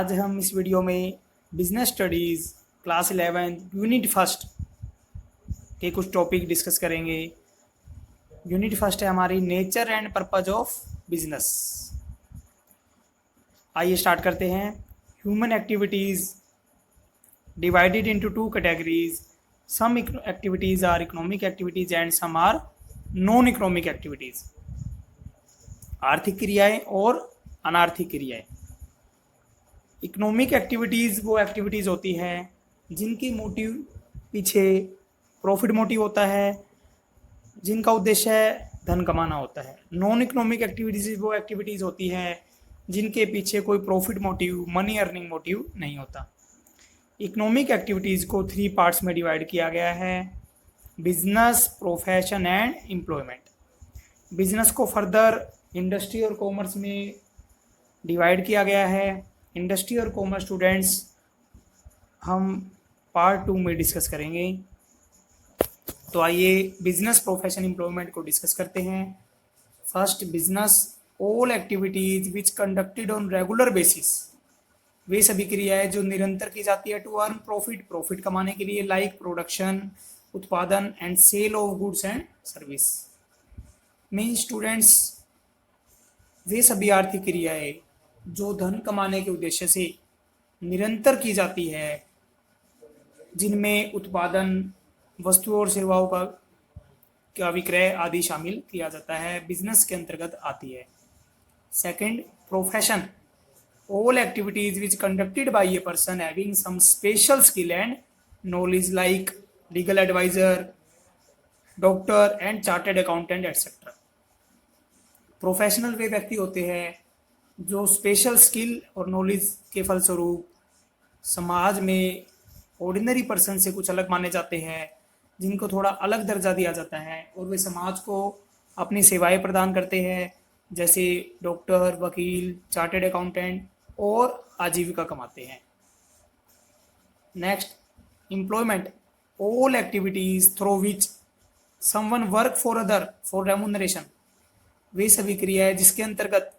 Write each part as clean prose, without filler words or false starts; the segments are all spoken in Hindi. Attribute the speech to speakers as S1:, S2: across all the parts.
S1: आज हम इस वीडियो में business studies class 11 unit first के कुछ टॉपिक डिस्कस करेंगे। यूनिट फर्स्ट है हमारी nature and purpose of business. आइए स्टार्ट करते हैं। Human activities divided into two categories. Some activities are economic activities and some are non economic activities. आर्थिक क्रियाएं और अनार्थिक क्रियाएं। इकोनॉमिक एक्टिविटीज़ वो एक्टिविटीज़ होती हैं जिनकी मोटिव पीछे प्रॉफिट मोटिव होता है, जिनका उद्देश्य है धन कमाना होता है। नॉन इकोनॉमिक एक्टिविटीज़ वो एक्टिविटीज़ होती हैं जिनके पीछे कोई profit motive, money earning motive नहीं होता। इकोनॉमिक एक्टिविटीज़ को 3 पार्ट्स में डिवाइड किया गया है: business, profession and employment. Business को फर्दर इंडस्ट्री और कॉमर्स में डिवाइड किया गया है। इंडस्ट्री और कॉमर्स स्टूडेंट्स हम पार्ट 2 में डिस्कस करेंगे। तो आइए बिजनेस, प्रोफेशन, एम्प्लॉयमेंट को डिस्कस करते हैं। First, business, all activities which conducted on regular basis. वे सभी क्रियाएं जो निरंतर की जाती है टू अर्न प्रॉफिट, प्रॉफिट कमाने के लिए, लाइक प्रोडक्शन, उत्पादन and sale of goods and service. Mean students, वे सभी आर्थिक क्रियाएं जो धन कमाने के उद्देश्य से निरंतर की जाती है, जिनमें उत्पादन, वस्तुओं और सेवाओं का विक्रय आदि शामिल किया जाता है, बिजनेस के अंतर्गत आती है। Second, profession, all activities which conducted by a person having some special skill and knowledge like legal adviser, doctor and chartered accountant etcetera. Professional वे व्यक्ति होते हैं जो स्पेशल स्किल और नॉलेज के फलस्वरूप समाज में ऑर्डिनरी पर्सन से कुछ अलग माने जाते हैं, जिनको थोड़ा अलग दर्जा दिया जाता है और वे समाज को अपनी सेवाएं प्रदान करते हैं, जैसे डॉक्टर, वकील, चार्टर्ड अकाउंटेंट, और आजीविका कमाते हैं। Next, employment, all activities through which someone work for other for remuneration. वे सभी क्रियाएं जिसके अंतर्गत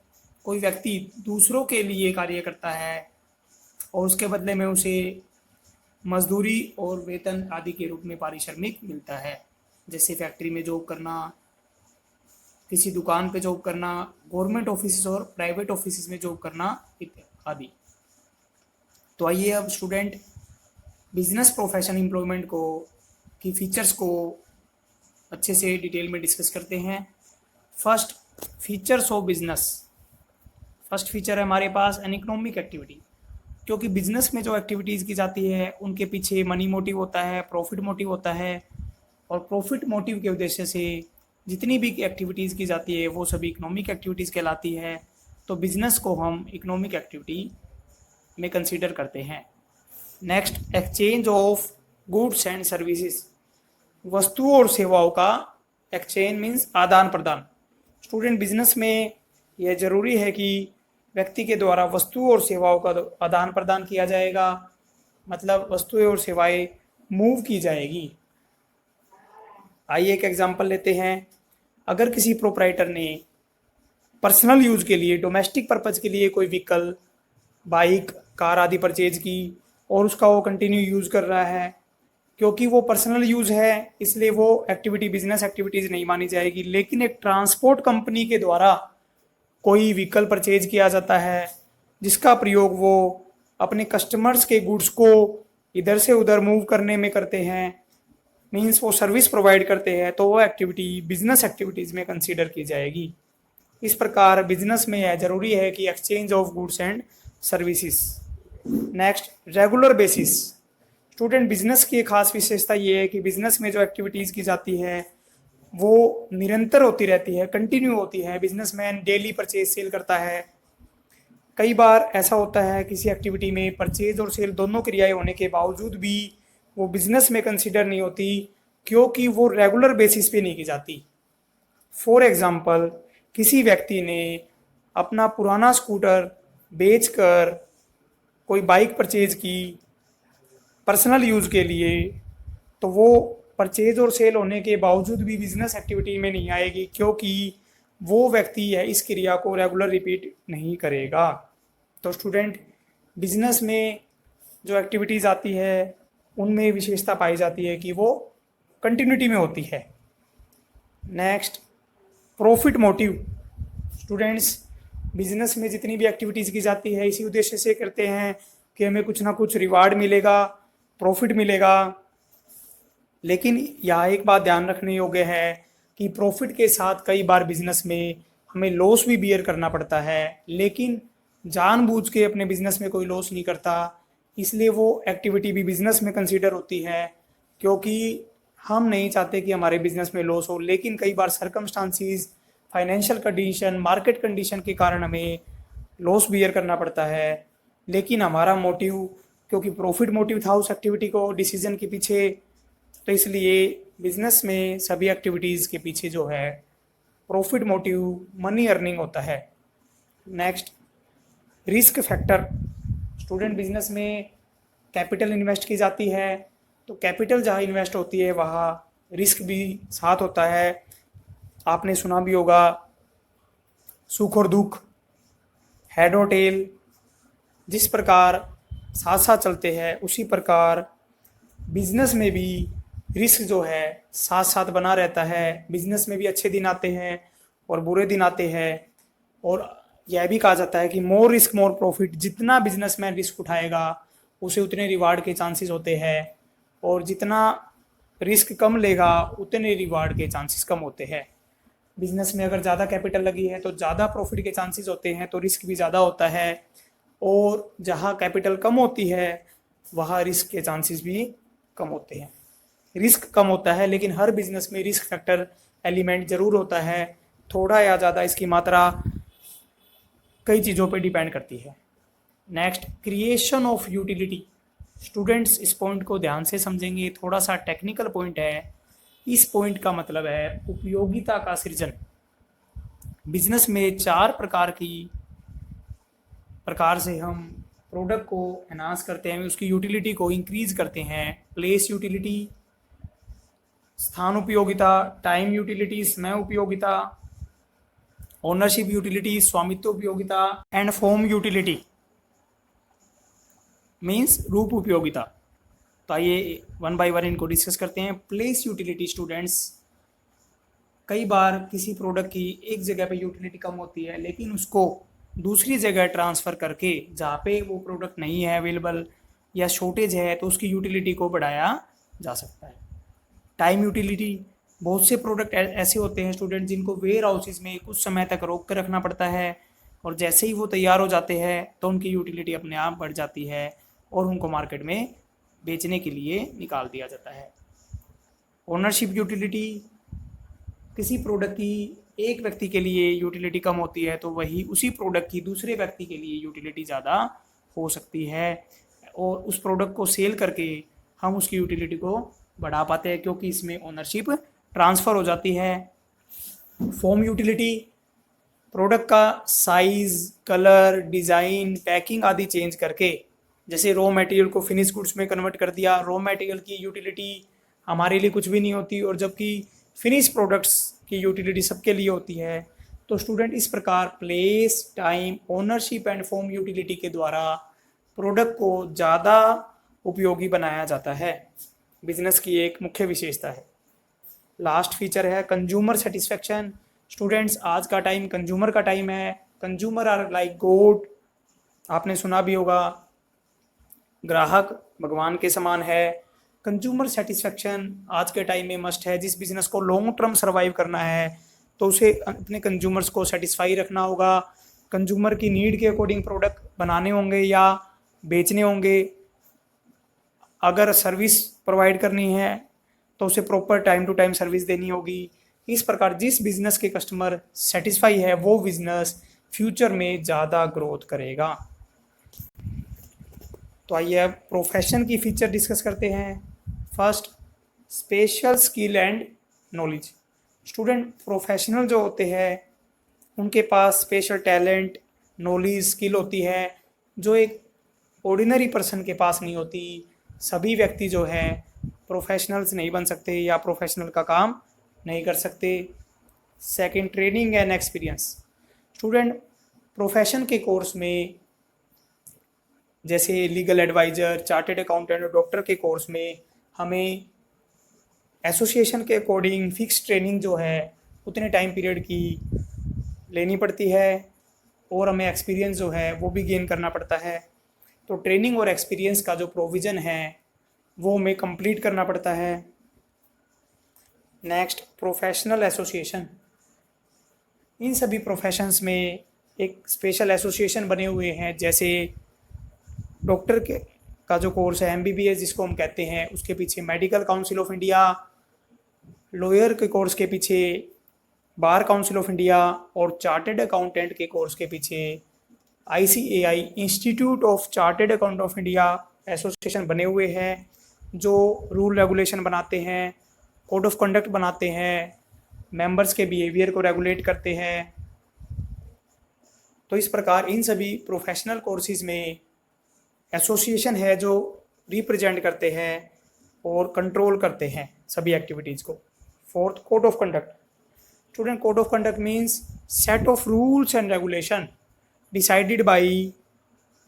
S1: कोई व्यक्ति दूसरों के लिए कार्य करता है और उसके बदले में उसे मजदूरी और वेतन आदि के रूप में पारिश्रमिक मिलता है, जैसे फैक्ट्री में जॉब करना, किसी दुकान पे जॉब करना, गवर्नमेंट ऑफिस और प्राइवेट ऑफिस में जॉब करना आदि। तो आइए अब स्टूडेंट बिजनेस, प्रोफेशन, एम्प्लॉयमेंट की फीचर्स को अच्छे से डिटेल में डिस्कस करते हैं। First, features of business. First feature है हमारे पास एन इकोनॉमिक एक्टिविटी। क्योंकि बिजनेस में जो एक्टिविटीज़ की जाती है उनके पीछे मनी मोटिव होता है, प्रॉफिट मोटिव होता है, और प्रॉफिट मोटिव के उद्देश्य से जितनी भी एक्टिविटीज़ की जाती है वो सभी इकोनॉमिक एक्टिविटीज़ कहलाती है। तो बिजनेस को हम इकोनॉमिक एक्टिविटी में कंसीडर करते हैं। Next, exchange of goods and services. वस्तुओं और सेवाओं का एक्सचेंज मीन्स आदान प्रदान। स्टूडेंट, बिजनेस में यह जरूरी है कि व्यक्ति के द्वारा वस्तुओं और सेवाओं का आदान प्रदान किया जाएगा, मतलब वस्तुएं और सेवाएं मूव की जाएगी। आइए एक एग्जांपल लेते हैं। अगर किसी प्रोप्राइटर ने पर्सनल यूज के लिए, डोमेस्टिक पर्पज के लिए कोई व्हीकल, बाइक, कार आदि परचेज की और उसका वो कंटिन्यू यूज कर रहा है, क्योंकि वो पर्सनल यूज है इसलिए वो एक्टिविटी बिजनेस एक्टिविटीज नहीं मानी जाएगी। लेकिन एक ट्रांसपोर्ट कंपनी के द्वारा कोई व्हीकल परचेज किया जाता है जिसका प्रयोग वो अपने कस्टमर्स के गुड्स को इधर से उधर मूव करने में करते हैं, मीन्स वो सर्विस प्रोवाइड करते हैं, तो वो एक्टिविटी बिजनेस एक्टिविटीज़ में कंसीडर की जाएगी। इस प्रकार बिजनेस में यह जरूरी है कि exchange of goods and services. Next, regular basis. Student, business की एक खास विशेषता ये है कि बिजनेस में जो एक्टिविटीज़ की जाती है वो निरंतर होती रहती है, कंटिन्यू होती है। बिजनेसमैन डेली परचेज सेल करता है। कई बार ऐसा होता है किसी एक्टिविटी में परचेज और सेल दोनों क्रियाएं होने के बावजूद भी वो बिजनेस में कंसीडर नहीं होती, क्योंकि वो रेगुलर बेसिस पे नहीं की जाती। फॉर एग्जांपल, किसी व्यक्ति ने अपना पुराना स्कूटर बेचकर कोई बाइक परचेज की पर्सनल यूज़ के लिए, तो वो परचेज और सेल होने के बावजूद भी बिजनेस एक्टिविटी में नहीं आएगी, क्योंकि वो व्यक्ति है इस क्रिया को रेगुलर रिपीट नहीं करेगा। तो स्टूडेंट, बिजनेस में जो एक्टिविटीज़ आती है उनमें विशेषता पाई जाती है कि वो कंटिन्यूटी में होती है। Next, profit motive. Students, business में जितनी भी एक्टिविटीज़ की जाती है इसी उद्देश्य से करते हैं कि हमें कुछ ना कुछ रिवार्ड मिलेगा, प्रॉफिट मिलेगा। लेकिन यहाँ एक बात ध्यान रखने योग्य है कि प्रॉफिट के साथ कई बार बिजनेस में हमें लॉस भी बियर करना पड़ता है, लेकिन जानबूझ के अपने बिजनेस में कोई लॉस नहीं करता, इसलिए वो एक्टिविटी भी बिजनेस में कंसीडर होती है, क्योंकि हम नहीं चाहते कि हमारे बिजनेस में लॉस हो। लेकिन कई बार circumstances, financial condition, market condition के कारण हमें लॉस बियर करना पड़ता है। लेकिन हमारा मोटिव, क्योंकि प्रॉफिट मोटिव था उस एक्टिविटी को डिसीजन के पीछे, तो इसलिए बिजनेस में सभी एक्टिविटीज़ के पीछे जो है प्रॉफिट मोटिव, मनी अर्निंग होता है। Next, risk factor. Student, business में कैपिटल इन्वेस्ट की जाती है, तो कैपिटल जहाँ इन्वेस्ट होती है वहाँ रिस्क भी साथ होता है। आपने सुना भी होगा, सुख और दुख, हेड और टेल, जिस प्रकार साथ साथ चलते हैं उसी प्रकार बिजनेस में भी रिस्क जो है साथ साथ बना रहता है। बिजनेस में भी अच्छे दिन आते हैं और बुरे दिन आते हैं, और यह भी कहा जाता है कि मोर रिस्क मोर प्रॉफिट। जितना बिजनेसमैन रिस्क उठाएगा उसे उतने रिवार्ड के चांसेस होते हैं, और जितना रिस्क कम लेगा उतने रिवार्ड के चांसेस कम होते हैं। बिजनेस में अगर ज़्यादा कैपिटल लगी है तो ज़्यादा प्रॉफिट के चांसेस होते हैं, तो रिस्क भी ज़्यादा होता है, और जहाँ कैपिटल कम होती है वहाँ रिस्क के चांसेस भी कम होते हैं। रिस्क कम होता है, लेकिन हर बिजनेस में रिस्क फैक्टर एलिमेंट ज़रूर होता है। थोड़ा या ज़्यादा इसकी मात्रा कई चीज़ों पर डिपेंड करती है। Next, creation of utility. Students, इस पॉइंट को ध्यान से समझेंगे, थोड़ा सा टेक्निकल पॉइंट है। इस पॉइंट का मतलब है उपयोगिता का सृजन। बिजनेस में 4 प्रकार से हम प्रोडक्ट को एनहांस करते हैं, उसकी यूटिलिटी को इंक्रीज करते हैं। प्लेस यूटिलिटी, स्थान उपयोगिता, टाइम यूटिलिटी, समय उपयोगिता, ओनरशिप यूटिलिटी, स्वामित्व उपयोगिता, एंड फॉर्म यूटिलिटी मीन्स रूप उपयोगिता। तो आइए वन बाय वन इनको डिस्कस करते हैं। Place utility. स्टूडेंट्स, कई बार किसी प्रोडक्ट की एक जगह पे यूटिलिटी कम होती है, लेकिन उसको दूसरी जगह ट्रांसफ़र करके जहाँ पे वो प्रोडक्ट नहीं है अवेलेबल या शॉर्टेज है, तो उसकी यूटिलिटी को बढ़ाया जा सकता है। टाइम यूटिलिटी, बहुत से प्रोडक्ट ऐसे होते हैं स्टूडेंट जिनको वेयर हाउसेज में कुछ समय तक रोक कर रखना पड़ता है, और जैसे ही वो तैयार हो जाते हैं तो उनकी यूटिलिटी अपने आप बढ़ जाती है और उनको मार्केट में बेचने के लिए निकाल दिया जाता है। ओनरशिप यूटिलिटी, किसी प्रोडक्ट की एक व्यक्ति के लिए यूटिलिटी कम होती है तो वही उसी प्रोडक्ट की दूसरे व्यक्ति के लिए यूटिलिटी ज़्यादा हो सकती है, और उस प्रोडक्ट को सेल करके हम उसकी यूटिलिटी को बढ़ा पाते हैं, क्योंकि इसमें ओनरशिप ट्रांसफ़र हो जाती है। फॉर्म यूटिलिटी, प्रोडक्ट का साइज़, कलर, डिज़ाइन, पैकिंग आदि चेंज करके, जैसे रॉ मटेरियल को फिनिश गुड्स में कन्वर्ट कर दिया। रॉ मटेरियल की यूटिलिटी हमारे लिए कुछ भी नहीं होती, और जबकि फिनिश प्रोडक्ट्स की यूटिलिटी सबके लिए होती है। तो स्टूडेंट, इस प्रकार place, time, ownership and form utility के द्वारा प्रोडक्ट को ज़्यादा उपयोगी बनाया जाता है। बिजनेस की एक मुख्य विशेषता है। लास्ट फीचर है कंज्यूमर सेटिस्फेक्शन। स्टूडेंट्स, आज का टाइम कंज्यूमर का टाइम है। Consumer are like God. आपने सुना भी होगा, ग्राहक भगवान के समान है। कंज्यूमर सेटिस्फेक्शन आज के टाइम में मस्ट है। जिस बिजनेस को लॉन्ग टर्म सर्वाइव करना है तो उसे अपने कंज्यूमर्स को सेटिस्फाई रखना होगा। कंज्यूमर की नीड के अकॉर्डिंग प्रोडक्ट बनाने होंगे या बेचने होंगे। अगर सर्विस प्रोवाइड करनी है तो उसे proper time to time service देनी होगी। इस प्रकार जिस बिजनेस के कस्टमर सेटिस्फाई है वो बिजनेस फ्यूचर में ज़्यादा ग्रोथ करेगा। तो आइए अब प्रोफेशन की फीचर डिस्कस करते हैं। First, special skill and knowledge. Student, professional जो होते हैं उनके पास स्पेशल टैलेंट, नॉलेज, स्किल होती है जो एक ऑर्डिनरी पर्सन के पास नहीं होती। सभी व्यक्ति जो है प्रोफेशनल्स नहीं बन सकते या प्रोफेशनल का काम नहीं कर सकते। Second, training and experience. Student, profession के कोर्स में जैसे लीगल एडवाइज़र, चार्टेड अकाउंटेंट और डॉक्टर के कोर्स में हमें एसोसिएशन के अकॉर्डिंग फिक्स ट्रेनिंग जो है उतने टाइम पीरियड की लेनी पड़ती है और हमें एक्सपीरियंस जो है वो भी गेन करना पड़ता है। तो ट्रेनिंग और एक्सपीरियंस का जो प्रोविज़न है वो हमें कंप्लीट करना पड़ता है। Next, professional association. इन सभी प्रोफेशंस में एक स्पेशल एसोसिएशन बने हुए हैं, जैसे डॉक्टर के का जो कोर्स है एमबीबीएस जिसको हम कहते हैं, उसके पीछे medical council of India, lawyer के कोर्स के पीछे बार काउंसिल ऑफ इंडिया और चार्टेड अकाउंटेंट के कोर्स के पीछे ICAI, institute of chartered account of India association बने हुए हैं, जो रूल रेगुलेशन बनाते हैं, कोड ऑफ कंडक्ट बनाते हैं, मेंबर्स के बिहेवियर को रेगुलेट करते हैं। तो इस प्रकार इन सभी प्रोफेशनल कोर्सेज में एसोसिएशन है जो रिप्रेजेंट करते हैं और कंट्रोल करते हैं सभी एक्टिविटीज़ को। Fourth, code of conduct. Student, code of conduct means set of rules and regulation decided by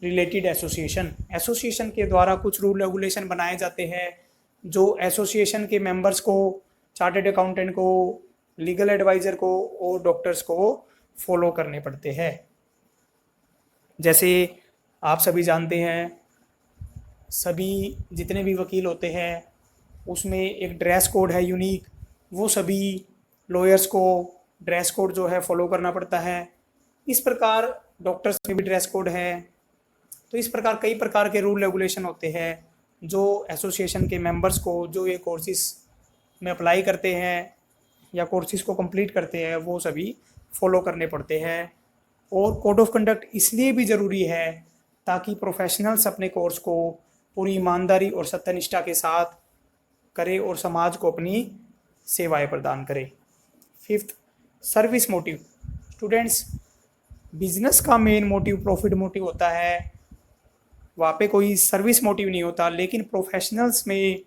S1: related association. Association के द्वारा कुछ रूल रेगुलेशन बनाए जाते हैं जो एसोसिएशन के मेंबर्स को, चार्टेड अकाउंटेंट को, लीगल एडवाइज़र को और डॉक्टर्स को फॉलो करने पड़ते हैं। जैसे आप सभी जानते हैं, सभी जितने भी वकील होते हैं उसमें एक ड्रेस कोड है यूनिक, वो सभी लॉयर्स को ड्रेस कोड जो है फॉलो करना पड़ता है। इस प्रकार डॉक्टर्स में भी ड्रेस कोड है। तो इस प्रकार कई प्रकार के रूल रेगुलेशन होते हैं जो एसोसिएशन के मेंबर्स को, जो ये कोर्सेज में अप्लाई करते हैं या कोर्सेज को कंप्लीट करते हैं, वो सभी फॉलो करने पड़ते हैं। और कोड ऑफ कंडक्ट इसलिए भी ज़रूरी है ताकि प्रोफेशनल्स अपने कोर्स को पूरी ईमानदारी और सत्यनिष्ठा के साथ करे और समाज को अपनी सेवाएं प्रदान करे। Fifth, service motive. Students, business का मेन मोटिव प्रॉफिट मोटिव होता है, वहाँ पे कोई सर्विस मोटिव नहीं होता। लेकिन प्रोफेशनल्स में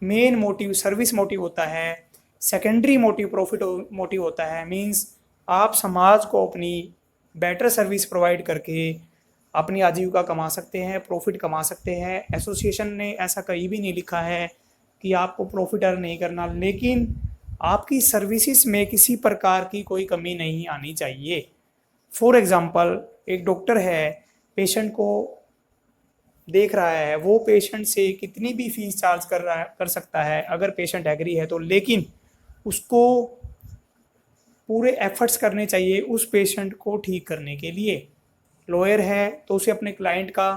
S1: मेन मोटिव सर्विस मोटिव होता है, सेकेंडरी मोटिव प्रॉफिट मोटिव होता है। मींस आप समाज को अपनी बेटर सर्विस प्रोवाइड करके अपनी आजीविका कमा सकते हैं, प्रॉफिट कमा सकते हैं। एसोसिएशन ने ऐसा कहीं भी नहीं लिखा है कि आपको प्रॉफिट अर्न नहीं करना, लेकिन आपकी सर्विसेज में किसी प्रकार की कोई कमी नहीं आनी चाहिए। फॉर एग्ज़ाम्पल, एक डॉक्टर है, पेशेंट को देख रहा है, वो पेशेंट से कितनी भी फीस चार्ज कर सकता है अगर पेशेंट एग्री है तो, लेकिन उसको पूरे एफर्ट्स करने चाहिए उस पेशेंट को ठीक करने के लिए। लॉयर है तो उसे अपने क्लाइंट का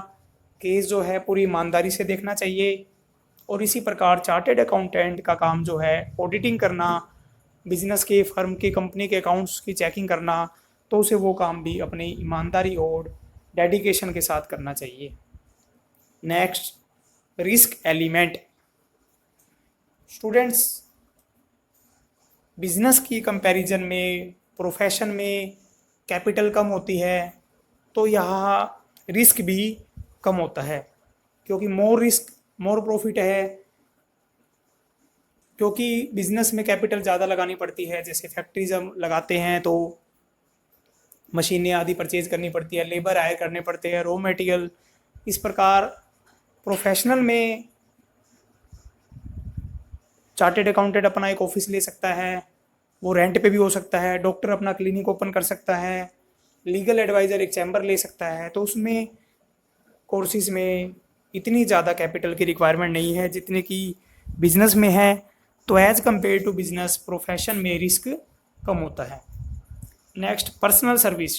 S1: केस जो है पूरी ईमानदारी से देखना चाहिए। और इसी प्रकार चार्टेड अकाउंटेंट का काम जो है ऑडिटिंग करना, बिजनेस के, फर्म के, कंपनी के अकाउंट्स की चेकिंग करना, तो उसे वो काम भी अपनी ईमानदारी और डेडिकेशन के साथ करना चाहिए। Next, risk element. Students, business की कंपैरिजन में प्रोफेशन में कैपिटल कम होती है, तो यहाँ रिस्क भी कम होता है, क्योंकि मोर रिस्क मोर प्रॉफिट है। क्योंकि बिजनेस में कैपिटल ज़्यादा लगानी पड़ती है, जैसे फैक्ट्रीज हम लगाते हैं तो मशीनें आदि परचेज करनी पड़ती है, लेबर हायर करने पड़ते हैं, रॉ मटेरियल। इस प्रकार प्रोफेशनल में चार्टेड अकाउंटेंट अपना एक ऑफिस ले सकता है, वो रेंट पे भी हो सकता है। डॉक्टर अपना क्लिनिक ओपन कर सकता है, लीगल एडवाइज़र एक चैम्बर ले सकता है। तो उसमें कोर्सेज में इतनी ज़्यादा कैपिटल की रिक्वायरमेंट नहीं है जितने की बिजनेस में है। तो as compare to business, profession में रिस्क कम होता है। Next, personal service.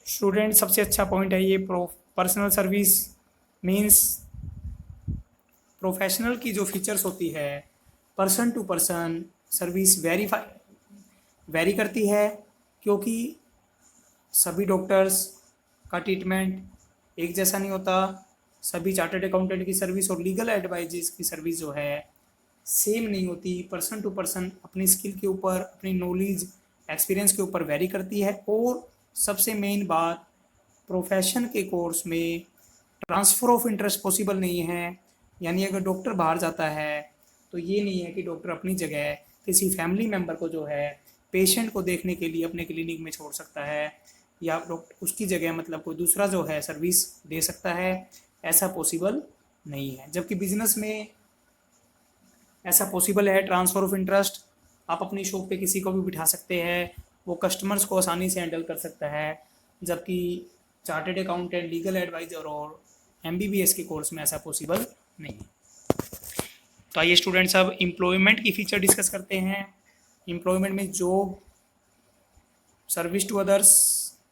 S1: स्टूडेंट, सबसे अच्छा पॉइंट है ये पर्सनल सर्विस मीन्स प्रोफेशनल की जो फीचर्स होती है, person to person service vary करती है, क्योंकि सभी डॉक्टर्स का ट्रीटमेंट एक जैसा नहीं होता। सभी चार्टर्ड अकाउंटेंट की सर्विस और लीगल एडवाइजर्स की सर्विस जो है सेम नहीं होती। पर्सन टू पर्सन अपनी स्किल के ऊपर, अपनी नॉलेज, एक्सपीरियंस के ऊपर वेरी करती है। और सबसे मेन बात, प्रोफेशन के कोर्स में ट्रांसफ़र ऑफ इंटरेस्ट पॉसिबल नहीं है। यानी अगर डॉक्टर बाहर जाता है तो ये नहीं है कि डॉक्टर अपनी जगह किसी फैमिली मेम्बर को जो है पेशेंट को देखने के लिए अपने क्लिनिक में छोड़ सकता है, या उसकी जगह मतलब कोई दूसरा जो है सर्विस दे सकता है, ऐसा पॉसिबल नहीं है। जबकि बिजनेस में ऐसा पॉसिबल है, ट्रांसफ़र ऑफ इंटरेस्ट, आप अपनी शॉप पे किसी को भी बिठा सकते हैं, वो कस्टमर्स को आसानी से हैंडल कर सकता है। जबकि चार्टेड अकाउंटेंट, लीगल एडवाइज़र और एमबीबीएस के कोर्स में ऐसा पॉसिबल नहीं है। तो आइए स्टूडेंट्स अब एम्प्लॉयमेंट की फीचर डिस्कस करते हैं। एम्प्लॉयमेंट में job, service to others.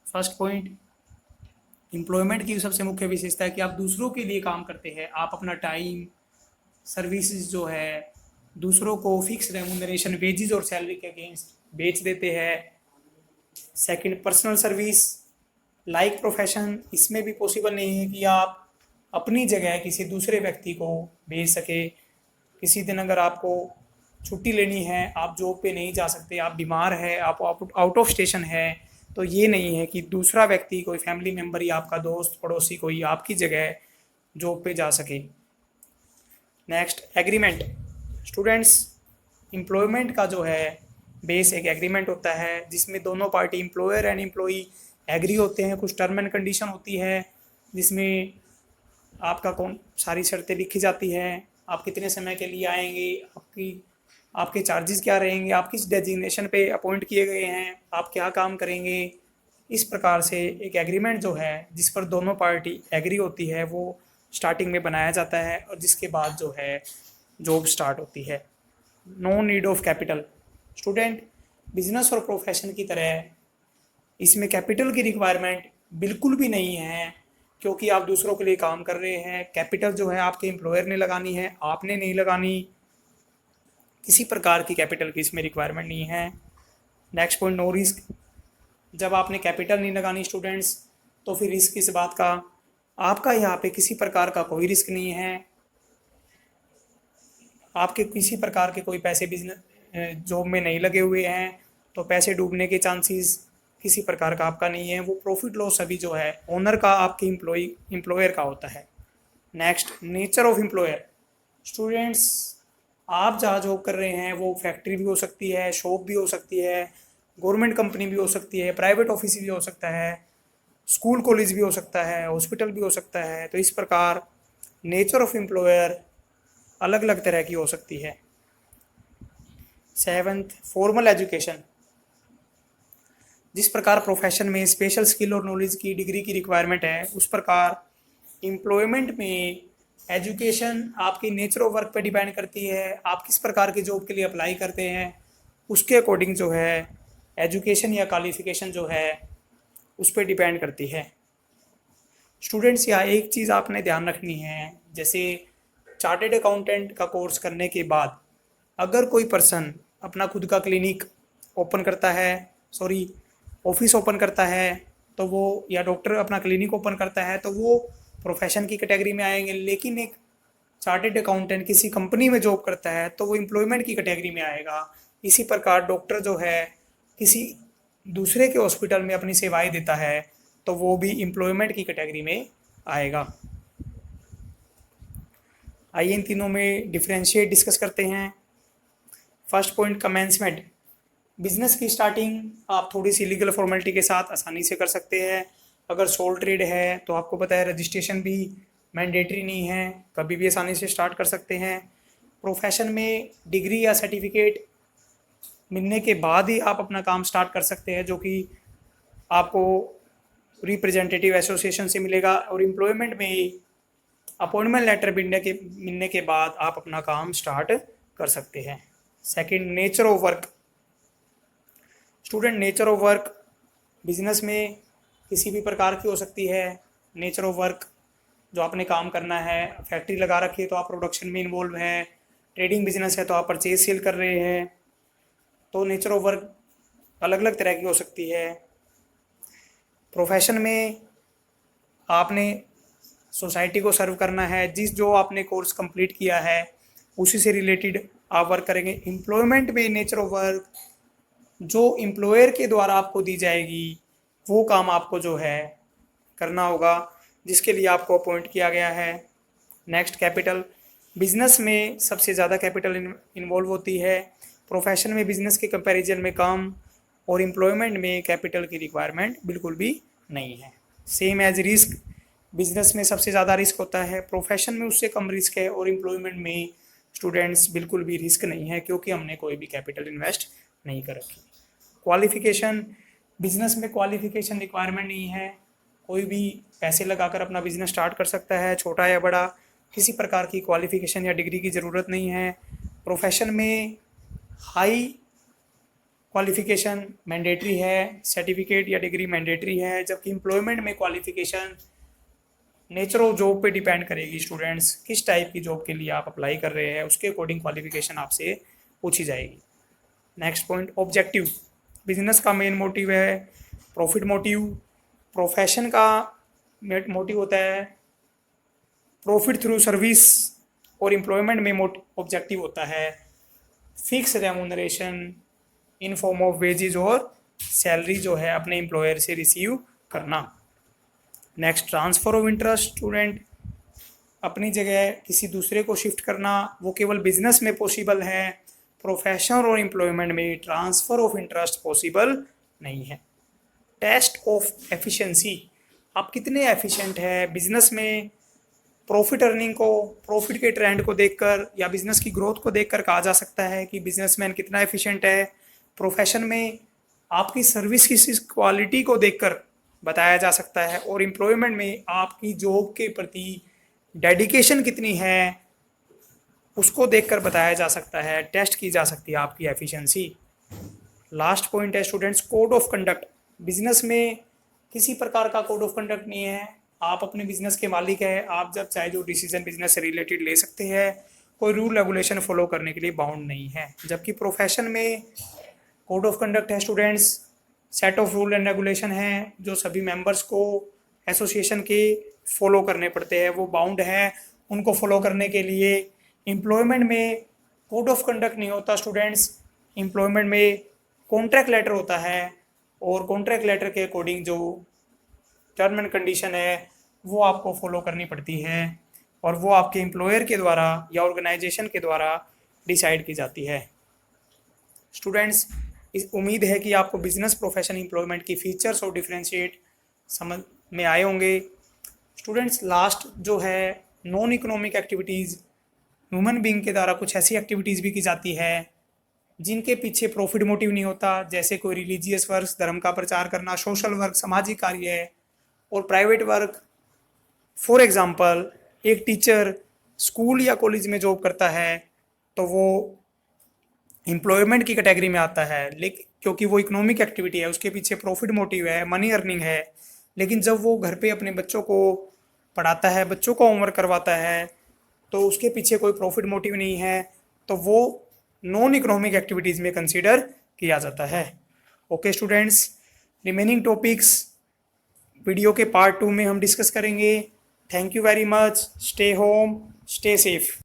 S1: First point, employment की सबसे मुख्य विशेषता है कि आप दूसरों के लिए काम करते हैं, आप अपना टाइम, सर्विसेज जो है दूसरों को फिक्स रेमुनरेशन, वेजेस और सैलरी के अगेंस्ट बेच देते हैं। Second, personal service like profession, इसमें भी पॉसिबल नहीं है कि आप अपनी जगह किसी दूसरे व्यक्ति को भेज सके। किसी दिन अगर आपको छुट्टी लेनी है, आप जॉब पे नहीं जा सकते, आप बीमार है, आप आउट ऑफ स्टेशन है, तो ये नहीं है कि दूसरा व्यक्ति, कोई फैमिली मेम्बर या आपका दोस्त पड़ोसी कोई आपकी जगह जॉब पे जा सके। Next, agreement. स्टूडेंट्स, एम्प्लॉयमेंट का जो है बेस एक एग्रीमेंट होता है जिसमें दोनों party, employer and employee, agree होते हैं। कुछ टर्म एंड कंडीशन होती है जिसमें आपका कौन सारी शर्तें लिखी जाती है, आप कितने समय के लिए आएंगे, आपके चार्जेस क्या रहेंगे, आप किस डेजिग्नेशन पे अपॉइंट किए गए हैं, आप क्या काम करेंगे। इस प्रकार से एक एग्रीमेंट जो है जिस पर दोनों पार्टी एग्री होती है वो स्टार्टिंग में बनाया जाता है और जिसके बाद जो है जॉब स्टार्ट होती है। No need of capital. Student, business और प्रोफेशन की तरह इसमें कैपिटल की रिक्वायरमेंट बिल्कुल भी नहीं है, क्योंकि आप दूसरों के लिए काम कर रहे हैं। कैपिटल जो है आपके एम्प्लॉयर ने लगानी है, आपने नहीं लगानी। किसी प्रकार की कैपिटल की इसमें रिक्वायरमेंट नहीं है। Next point, no risk. जब आपने कैपिटल नहीं लगानी स्टूडेंट्स, तो फिर रिस्क किस बात का? आपका यहाँ पे किसी प्रकार का कोई रिस्क नहीं है। आपके किसी प्रकार के कोई पैसे बिजनेस जॉब में नहीं लगे हुए हैं, तो पैसे डूबने के चांसेस किसी प्रकार का आपका नहीं है। वो प्रॉफिट लॉस अभी जो है ओनर का, आपके एम्प्लॉयर का होता है। Next, nature of employer. Students, आप जहाँ जॉब कर रहे हैं वो फैक्ट्री भी हो सकती है, शॉप भी हो सकती है, गवर्नमेंट कंपनी भी हो सकती है, प्राइवेट ऑफिस भी हो सकता है, स्कूल कॉलेज भी हो सकता है, हॉस्पिटल भी हो सकता है। तो इस प्रकार नेचर ऑफ एम्प्लॉयर अलग अलग तरह की हो सकती है। Seventh, formal education. जिस प्रकार प्रोफेशन में स्पेशल स्किल और नॉलेज की डिग्री की रिक्वायरमेंट है, उस प्रकार एम्प्लॉयमेंट में एजुकेशन आपकी नेचर ऑफ वर्क पे डिपेंड करती है। आप किस प्रकार की जॉब के लिए अप्लाई करते हैं उसके अकॉर्डिंग जो है एजुकेशन या क्वालिफिकेशन जो है उस पर डिपेंड करती है। स्टूडेंट्स, यहाँ एक चीज़ आपने ध्यान रखनी है, जैसे चार्टेड अकाउंटेंट का कोर्स करने के बाद अगर कोई पर्सन अपना खुद का क्लिनिक ओपन करता है, सॉरी ऑफिस ओपन करता है, तो वो, या डॉक्टर अपना क्लिनिक ओपन करता है, तो वो प्रोफेशन की कैटेगरी में आएंगे। लेकिन एक चार्टेड अकाउंटेंट किसी कंपनी में जॉब करता है तो वो एम्प्लॉयमेंट की कैटेगरी में आएगा। इसी प्रकार डॉक्टर जो है किसी दूसरे के हॉस्पिटल में अपनी सेवाएं देता है तो वो भी एम्प्लॉयमेंट की कैटेगरी में आएगा। आइए इन तीनों में डिफरेंशिएट डिस्कस करते हैं। First point, commencement. बिजनेस की स्टार्टिंग आप थोड़ी सी लीगल फॉर्मेलिटी के साथ आसानी से कर सकते हैं। अगर सोल ट्रेड है तो आपको पता है रजिस्ट्रेशन भी मैंडेटरी नहीं है, कभी भी आसानी से स्टार्ट कर सकते हैं। प्रोफेशन में डिग्री या सर्टिफिकेट मिलने के बाद ही आप अपना काम स्टार्ट कर सकते हैं, जो कि आपको रिप्रेजेंटेटिव एसोसिएशन से मिलेगा। और एम्प्लॉयमेंट में अपॉइंटमेंट लेटर मिलने के बाद आप अपना काम स्टार्ट कर सकते हैं। Second, nature of work. Student, nature of work business में किसी भी प्रकार की हो सकती है। नेचर ऑफ वर्क जो आपने काम करना है, फैक्ट्री लगा रखी है तो आप प्रोडक्शन में इन्वॉल्व हैं, ट्रेडिंग बिजनेस है तो आप परचेज सेल कर रहे हैं। तो नेचर ऑफ वर्क अलग अलग तरह की हो सकती है। प्रोफेशन में आपने सोसाइटी को सर्व करना है, जो आपने कोर्स कंप्लीट किया है उसी से रिलेटेड आप वर्क करेंगे। एम्प्लॉयमेंट में नेचर ऑफ वर्क जो एम्प्लॉयर के द्वारा आपको दी जाएगी वो काम आपको जो है करना होगा, जिसके लिए आपको अपॉइंट किया गया है। Next, capital. बिजनेस में सबसे ज़्यादा कैपिटल इन्वॉल्व होती है, प्रोफेशन में बिजनेस के कंपैरिजन में कम। और एम्प्लॉयमेंट में कैपिटल की रिक्वायरमेंट बिल्कुल भी नहीं है। सेम एज रिस्क, बिजनेस में सबसे ज़्यादा रिस्क होता है, प्रोफेशन में उससे कम रिस्क है, और एम्प्लॉयमेंट में स्टूडेंट्स बिल्कुल भी रिस्क नहीं है क्योंकि हमने कोई भी कैपिटल इन्वेस्ट नहीं कर रखी। क्वालिफिकेशन, बिजनेस में क्वालिफिकेशन रिक्वायरमेंट नहीं है, कोई भी पैसे लगाकर अपना बिजनेस स्टार्ट कर सकता है, छोटा या बड़ा, किसी प्रकार की क्वालिफिकेशन या डिग्री की ज़रूरत नहीं है। प्रोफेशन में हाई क्वालिफिकेशन मैंडेटरी है, सर्टिफिकेट या डिग्री मैंडेटरी है, जबकि एम्प्लॉयमेंट में क्वालिफिकेशन नेचर ऑफ जॉब पे डिपेंड करेगी। स्टूडेंट्स किस टाइप की जॉब के लिए आप अप्लाई कर रहे हैं उसके अकॉर्डिंग क्वालिफिकेशन आपसे पूछी जाएगी। Next point, objective. बिजनेस का मेन मोटिव है प्रॉफिट मोटिव, प्रोफेशन का मोटिव होता है प्रॉफिट थ्रू सर्विस, और एम्प्लॉयमेंट में ऑब्जेक्टिव होता है fix remuneration in form of wages और सैलरी जो है अपने एम्प्लॉयर से रिसीव करना। Next, transfer of interest. Student अपनी जगह किसी दूसरे को शिफ्ट करना वो केवल बिजनेस में पॉसिबल है, प्रोफेशन और एम्प्लॉयमेंट में ट्रांसफ़र ऑफ इंटरेस्ट पॉसिबल नहीं है। टेस्ट ऑफ एफिशिएंसी, आप कितने एफिशिएंट है बिजनेस में, प्रॉफिट अर्निंग को, प्रॉफिट के ट्रेंड को देखकर या बिजनेस की ग्रोथ को देखकर कहा जा सकता है कि बिजनेसमैन कितना एफिशिएंट है। प्रोफेशन में आपकी सर्विस की क्वालिटी को देखकर बताया जा सकता है, और एम्प्लॉयमेंट में आपकी जॉब के प्रति डेडिकेशन कितनी है उसको देखकर बताया जा सकता है, टेस्ट की जा सकती है आपकी एफिशिएंसी। लास्ट पॉइंट है students, code of conduct. Business में किसी प्रकार का कोड ऑफ कंडक्ट नहीं है, आप अपने बिजनेस के मालिक हैं, आप जब चाहे जो डिसीजन बिजनेस से रिलेटेड ले सकते हैं, कोई रूल रेगुलेशन फॉलो करने के लिए बाउंड नहीं है। जबकि प्रोफेशन में कोड ऑफ कंडक्ट है students, set of rule and regulation हैं जो सभी मेंबर्स को एसोसिएशन के फॉलो करने पड़ते हैं, वो बाउंड है उनको फॉलो करने के लिए। एम्प्लॉयमेंट में कोड ऑफ कंडक्ट नहीं होता स्टूडेंट्स, एम्प्लॉयमेंट में कॉन्ट्रैक्ट लेटर होता है, और कॉन्ट्रैक्ट लेटर के अकॉर्डिंग जो टर्म एंड कंडीशन है वो आपको फॉलो करनी पड़ती है, और वो आपके एम्प्लॉयर के द्वारा या ऑर्गेनाइजेशन के द्वारा डिसाइड की जाती है। स्टूडेंट्स, इस उम्मीद है कि आपको बिजनेस प्रोफेशन एम्प्लॉयमेंट की फीचर्स और डिफरेंशिएट समझ में आए होंगे। स्टूडेंट्स, लास्ट जो है non economic activities, human being के द्वारा कुछ ऐसी एक्टिविटीज़ भी की जाती है जिनके पीछे प्रॉफिट मोटिव नहीं होता, जैसे कोई रिलीजियस वर्क, धर्म का प्रचार करना, सोशल वर्क, सामाजिक कार्य है, और प्राइवेट वर्क। फॉर एग्जांपल, एक टीचर स्कूल या कॉलेज में जॉब करता है तो वो एम्प्लॉयमेंट की कैटेगरी में आता है, लेकिन क्योंकि वो इकोनॉमिक एक्टिविटी है, उसके पीछे प्रॉफिट मोटिव है, मनी अर्निंग है। लेकिन जब वो घर पे अपने बच्चों को पढ़ाता है, बच्चों को होमवर्क करवाता है, तो उसके पीछे कोई प्रॉफिट मोटिव नहीं है, तो वो नॉन इकोनॉमिक एक्टिविटीज़ में कंसीडर किया जाता है। Okay students, remaining topics video के पार्ट 2 में हम डिस्कस करेंगे। Thank you very much, stay home, stay safe.